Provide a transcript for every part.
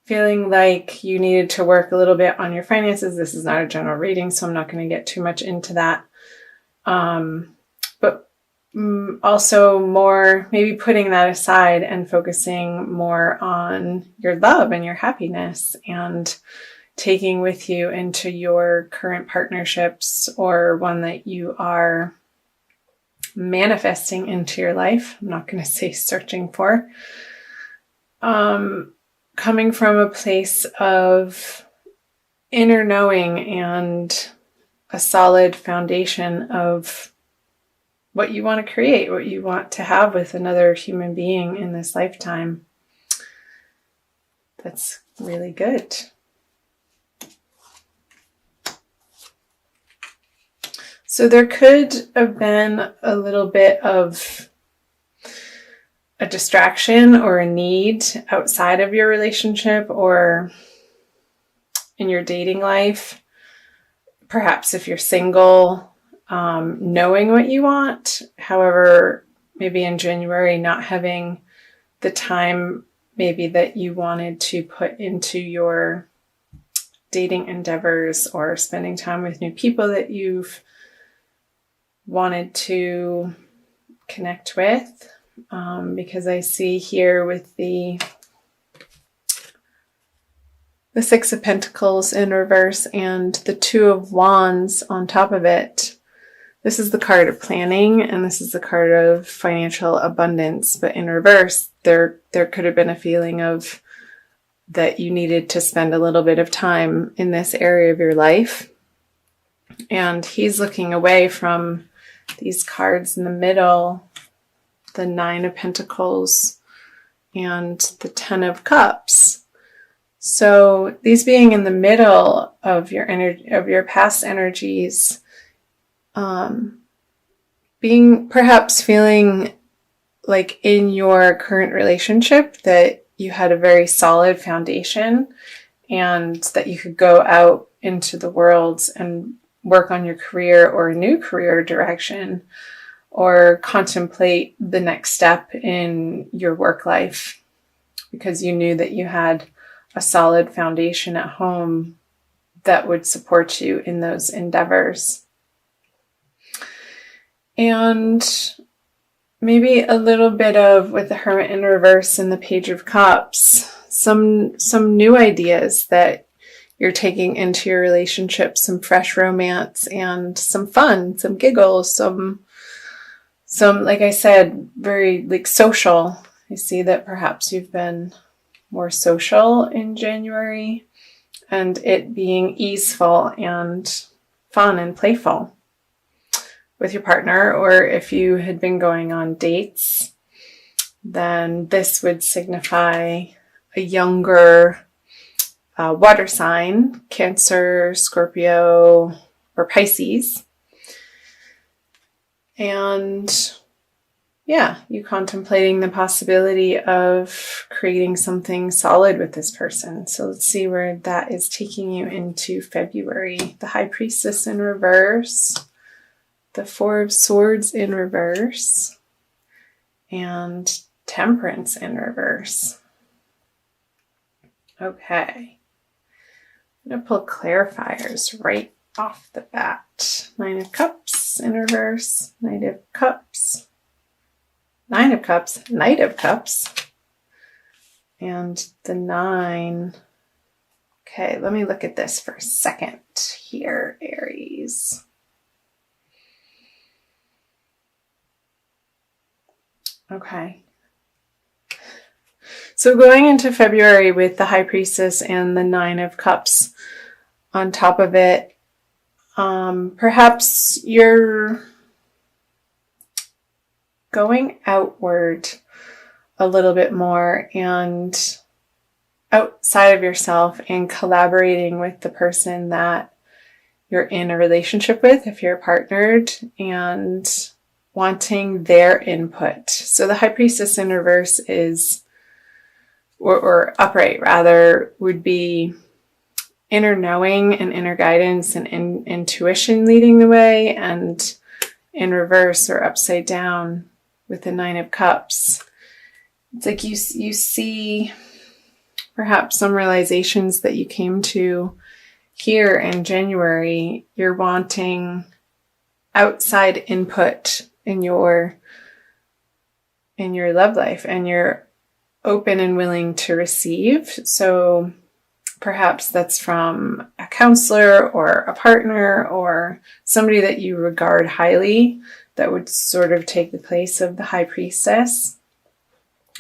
feeling like you needed to work a little bit on your finances. This is not a general reading, so I'm not going to get too much into that. But also more maybe putting that aside and focusing more on your love and your happiness, and taking with you into your current partnerships or one that you are manifesting into your life. I'm not going to say searching for. Coming from a place of inner knowing and a solid foundation of what you want to create, what you want to have with another human being in this lifetime. That's really good. So there could have been a little bit of a distraction or a need outside of your relationship or in your dating life. Perhaps if you're single, knowing what you want. However, maybe in January, not having the time maybe that you wanted to put into your dating endeavors or spending time with new people that you've wanted to connect with. Because I see here with the Six of Pentacles in reverse and the Two of Wands on top of it. This is the card of planning and this is the card of financial abundance. But in reverse, there could have been a feeling of that you needed to spend a little bit of time in this area of your life. And he's looking away from these cards in the middle, the Nine of Pentacles and the Ten of Cups. So these being in the middle of your energy, of your past energies, being perhaps feeling like in your current relationship that you had a very solid foundation and that you could go out into the world and work on your career or a new career direction, or contemplate the next step in your work life because you knew that you had a solid foundation at home that would support you in those endeavors. And maybe a little bit of, with the Hermit in reverse and the Page of Cups, some new ideas that you're taking into your relationship, some fresh romance and some fun, some giggles, some, like I said, very like social. I see that perhaps you've been more social in January, and it being easeful and fun and playful with your partner. Or if you had been going on dates, then this would signify a younger water sign, Cancer, Scorpio, or Pisces. And yeah, you contemplating the possibility of creating something solid with this person. So let's see where that is taking you into February. The High Priestess in reverse, the Four of Swords in reverse, and Temperance in reverse. Okay. I'm going to pull clarifiers right off the bat. Nine of Cups in reverse, Knight of Cups, Nine of Cups, Knight of Cups, and the Nine. Okay, let me look at this for a second here, Aries. Okay. So going into February with the High Priestess and the Nine of Cups on top of it, perhaps you're going outward a little bit more and outside of yourself and collaborating with the person that you're in a relationship with, if you're partnered, and wanting their input. So the High Priestess in reverse is, or upright rather, would be inner knowing and inner guidance and intuition leading the way, and in reverse or upside down with the Nine of Cups, it's like you see perhaps some realizations that you came to here in January. You're wanting outside input in your love life, and you're open and willing to receive. So perhaps that's from a counselor or a partner or somebody that you regard highly that would sort of take the place of the high priestess.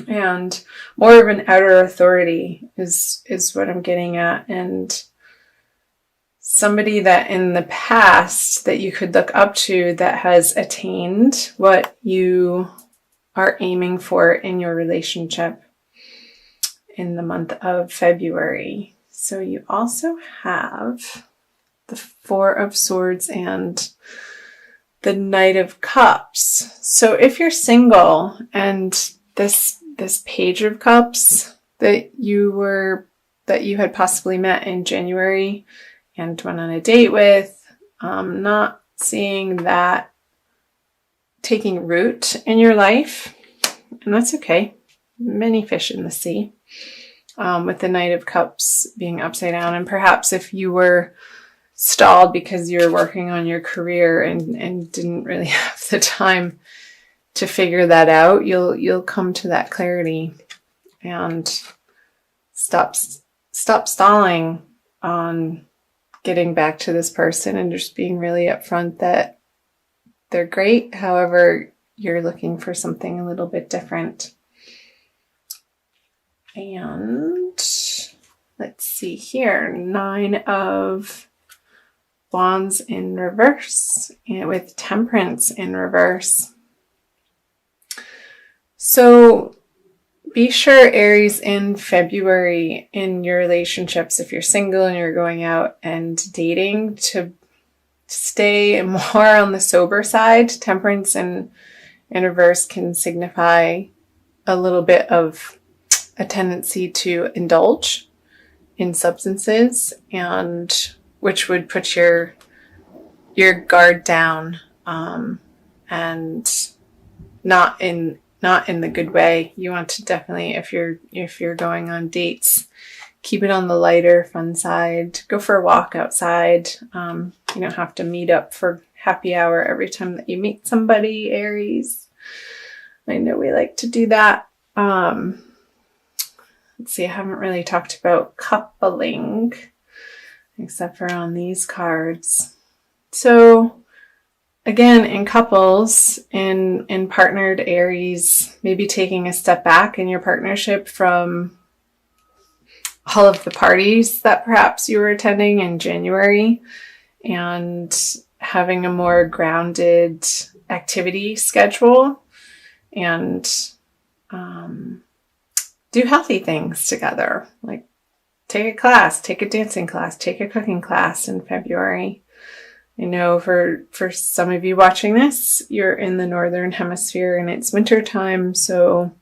And more of an outer authority is what I'm getting at. And somebody that in the past that you could look up to that has attained what you are aiming for in your relationship in the month of February. So you also have the Four of Swords and the Knight of Cups. So if you're single and this Page of Cups that you had possibly met in January and went on a date with, not seeing that taking root in your life, and that's okay. Many fish in the sea. With the Knight of Cups being upside down, and perhaps if you were stalled because you were working on your career and didn't really have the time to figure that out, you'll come to that clarity and stop stalling on getting back to this person and just being really upfront that they're great. However, you're looking for something a little bit different. And let's see here, 9 of Wands in reverse, and with Temperance in reverse. So be sure, Aries, in February in your relationships, if you're single and you're going out and dating, to stay more on the sober side. Temperance in reverse can signify a little bit of a tendency to indulge in substances, and which would put your guard down, and not in the good way. You want to definitely, if you're going on dates, keep it on the lighter, fun side. Go for a walk outside. You don't have to meet up for happy hour every time that you meet somebody, Aries. I know we like to do that. Let's see, I haven't really talked about coupling, except for on these cards. So again, in couples, in partnered Aries, maybe taking a step back in your partnership from all of the parties that perhaps you were attending in January, and having a more grounded activity schedule, and do healthy things together, like take a class, take a dancing class, take a cooking class in February. I know for some of you watching this, you're in the Northern Hemisphere and it's winter time, so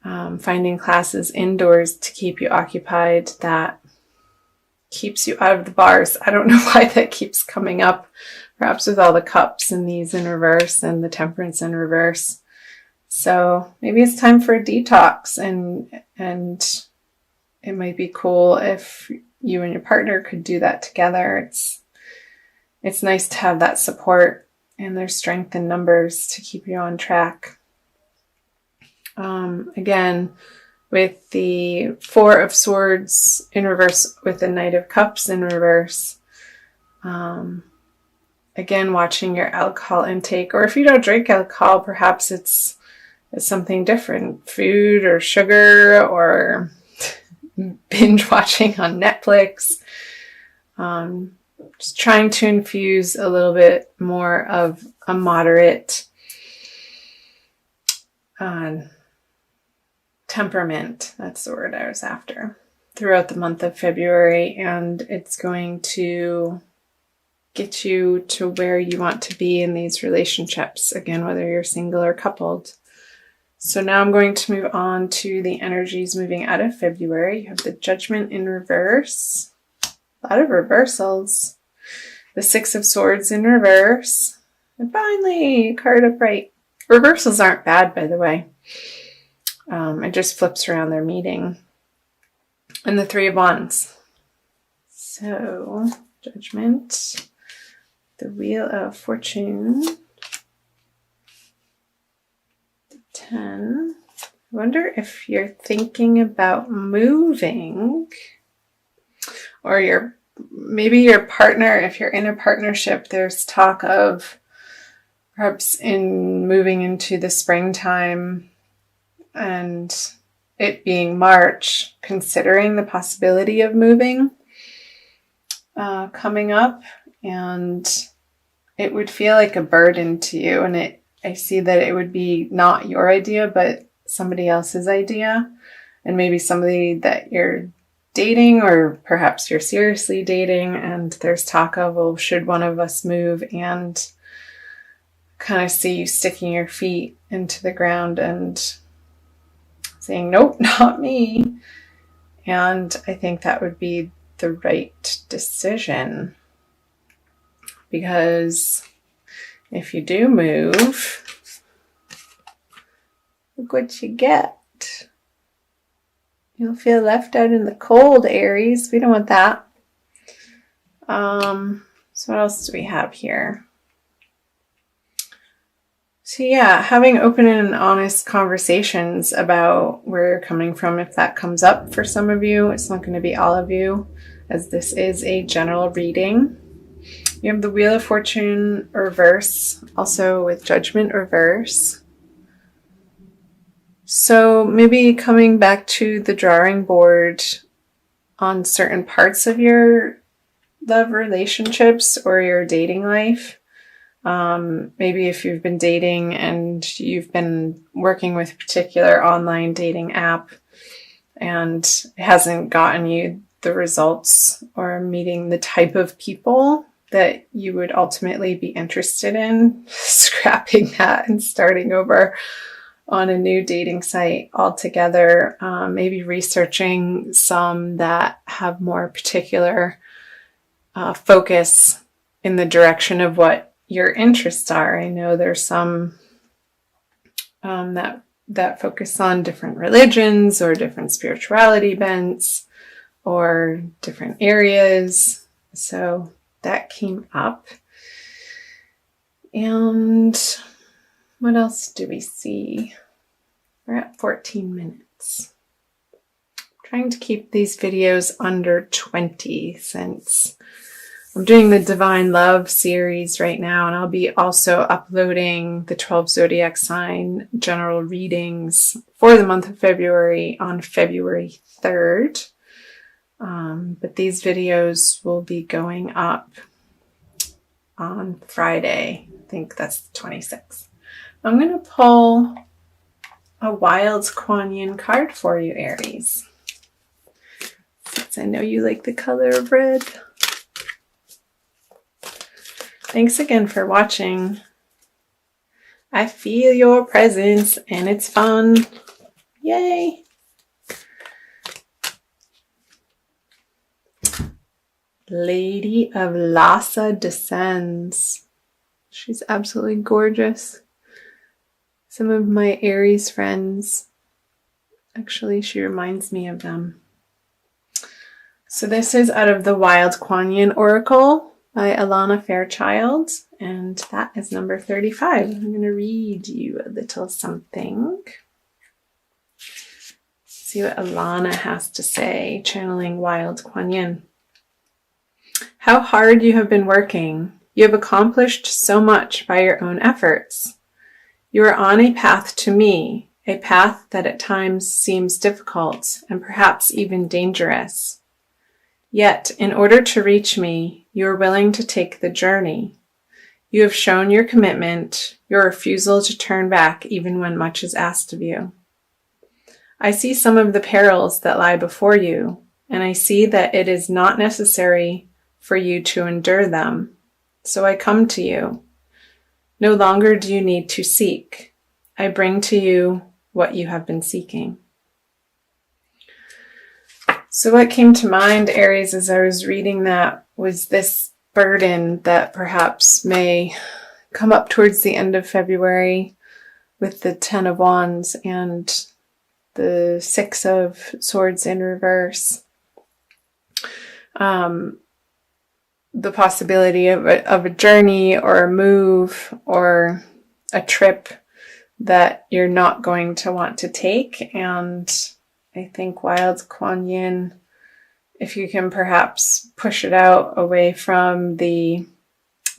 finding classes indoors to keep you occupied that keeps you out of the bars. I don't know why that keeps coming up, perhaps with all the cups and these in reverse and the Temperance in reverse. So maybe it's time for a detox, and it might be cool if you and your partner could do that together. It's nice to have that support, and there's strength in numbers to keep you on track. Again, with the Four of Swords in reverse, with the Knight of Cups in reverse. Again, watching your alcohol intake, or if you don't drink alcohol, perhaps it's something different, food or sugar or binge watching on Netflix. Just trying to infuse a little bit more of a moderate temperament. That's the word I was after, throughout the month of February, and it's going to get you to where you want to be in these relationships, again, whether you're single or coupled. So now I'm going to move on to the energies moving out of February. You have the Judgment in reverse. A lot of reversals. The Six of Swords in reverse. And finally, a card upright. Reversals aren't bad, by the way. It just flips around their meaning. and the Three of Wands. So, Judgment, the Wheel of Fortune, 10. I wonder if you're thinking about moving, or maybe your partner, if you're in a partnership, there's talk of perhaps in moving into the springtime and it being March, considering the possibility of moving coming up, and it would feel like a burden to you, and I see that it would be not your idea but somebody else's idea, and maybe somebody that you're dating, or perhaps you're seriously dating, and there's talk of, well, should one of us move, and kind of see you sticking your feet into the ground and saying, nope, not me. And I think that would be the right decision, because if you do move, look what you get. You'll feel left out in the cold, Aries. We don't want that. So what else do we have here? So yeah, having open and honest conversations about where you're coming from, if that comes up for some of you. It's not going to be all of you, as this is a general reading. You have the Wheel of Fortune reverse, also with Judgment reverse. So maybe coming back to the drawing board on certain parts of your love relationships or your dating life. Maybe if you've been dating and you've been working with a particular online dating app and it hasn't gotten you the results or meeting the type of people that you would ultimately be interested in, scrapping that and starting over on a new dating site altogether. Maybe researching some that have more particular focus in the direction of what your interests are. I know there's some that focus on different religions or different spirituality bents or different areas. So that came up. And what else do we see? We're at 14 minutes. I'm trying to keep these videos under 20 since I'm doing the Divine Love series right now, and I'll be also uploading the 12 zodiac sign general readings for the month of February on February 3rd. But these videos will be going up on Friday. I think that's the 26th. I'm going to pull a Wild Kuan Yin card for you, Aries, since I know you like the color of red. Thanks again for watching. I feel your presence and it's fun. Yay! Lady of Lhasa descends. She's absolutely gorgeous. Some of my Aries friends, actually, she reminds me of them. So this is out of the Wild Kuan Yin Oracle by Alana Fairchild, and that is number 35. I'm going to read you a little something. See what Alana has to say, channeling Wild Kuan Yin. How hard you have been working. You have accomplished so much by your own efforts. You are on a path to me, a path that at times seems difficult and perhaps even dangerous. Yet, in order to reach me, you are willing to take the journey. You have shown your commitment, your refusal to turn back even when much is asked of you. I see some of the perils that lie before you, and I see that it is not necessary for you to endure them. So I come to you. No longer do you need to seek. I bring to you what you have been seeking. So what came to mind, Aries, as I was reading that was this burden that perhaps may come up towards the end of February with the 10 of Wands and the 6 of Swords in reverse. the possibility of a journey or a move or a trip that you're not going to want to take. And I think Wild Kuan Yin, if you can perhaps push it out away from the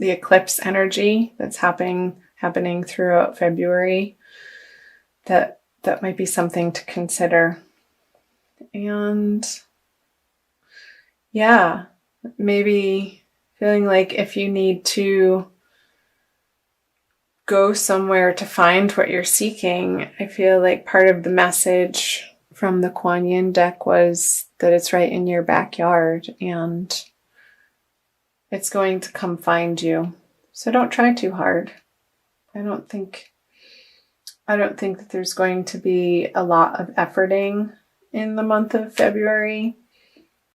eclipse energy that's happening throughout February, that might be something to consider. And yeah, maybe feeling like if you need to go somewhere to find what you're seeking, I feel like part of the message from the Kuan Yin deck was that it's right in your backyard and it's going to come find you. So don't try too hard. I don't think that there's going to be a lot of efforting in the month of February.